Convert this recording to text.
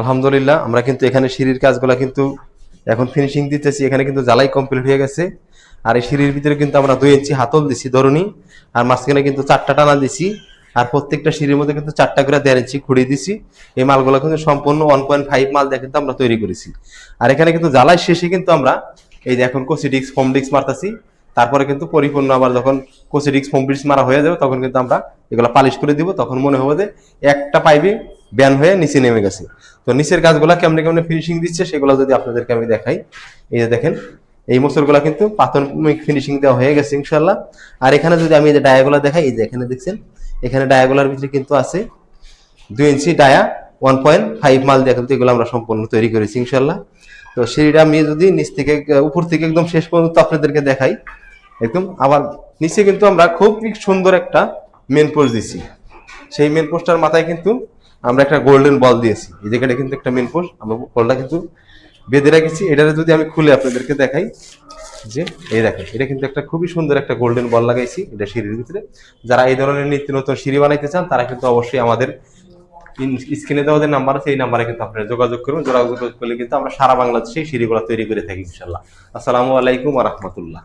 আলহামদুলিল্লাহ আমরা কিন্তু এখানে সিঁড়ির কাজগুলো কিন্তু এখন ফিনিশিং দিতেছি। এখানে কিন্তু জ্বালাই কমপ্লিট হয়ে গেছে। আর এই সিঁড়ির ভিতরে কিন্তু আমরা 2 ইঞ্চি হাতল দিছি ধরুনি, আর মাঝখানে কিন্তু 4টা টানা দিছি। আর প্রত্যেকটা সিঁড়ির মধ্যে কিন্তু 4টা করে 1.5 ইঞ্চি খুঁড়ি দিছি। এই মালগুলো কিন্তু সম্পূর্ণ 1.5 মাল দিয়ে কিন্তু আমরা তৈরি করেছি। আর এখানে কিন্তু জ্বালাই শেষে কিন্তু আমরা এই যে এখন কোসিডিক্স ফোম ডিক্স মারতাছি। তারপরে কিন্তু পরিপূর্ণ আবার যখন কোসিডিক্স ফোম ডিক্স মারা হয়ে যাবে তখন কিন্তু আমরা এগুলো পালিশ করে দিব। তখন মনে হবে যে একটা পাইপে ব্যান হয়ে নিচে নেমে গেছে। তো নিচের কাজগুলো কেমনে কেমনে ফিনিশিং দিচ্ছে সেগুলো যদি আপনাদেরকে আমি দেখাই, এই যে দেখেন এই মোচরগুলো কিন্তু প্রাথমিক ফিনিশিং দেওয়া হয়ে গেছে ইনশাল্লাহ। আর এখানে যদি আমি এই যে ডায়াগুলো দেখাই, এই যে এখানে দেখছেন এখানে ডায়াগুলার ভিতরে কিন্তু আছে 2 ইঞ্চি ডায়া 1.5 মাল দিয়ে কিন্তু এগুলো আমরা সম্পূর্ণ তৈরি করেছি ইনশাল্লাহ। তো সিঁড়িটা আমি যদি নিচ থেকে উপর থেকে একদম শেষ পর্যন্ত আপনাদেরকে দেখাই, একদম আবার নিচে কিন্তু আমরা খুব সুন্দর একটা মেন পোস্ট দিছি। সেই মেন পোস্টটার মাথায় কিন্তু আমরা একটা গোল্ডেন বল দিয়েছি। এই জায়গাটা কিন্তু একটা মেন পোস্ট, আমরা বলটা কিন্তু বেঁধে রেখেছি। এটারে যদি আমি খুলে আপনাদেরকে দেখাই, যে এই দেখেন এটা কিন্তু একটা খুবই সুন্দর একটা গোল্ডেন বল লাগাইছি এটা সিঁড়ির ভিতরে। যারা এই ধরনের নিত্য নতুন সিঁড়ি বানাইতে চান তারা কিন্তু অবশ্যই আমাদের স্ক্রিনে দেওয়া যে নাম্বার আছে এই নাম্বারে কিন্তু আপনারা যোগাযোগ করুন। যোগাযোগ করলে কিন্তু আমরা সারা বাংলাদেশে সিঁড়িগুলো তৈরি করে থাকি ইনশাল্লাহ। আসসালামু আলাইকুম ওয়া রাহমাতুল্লাহ।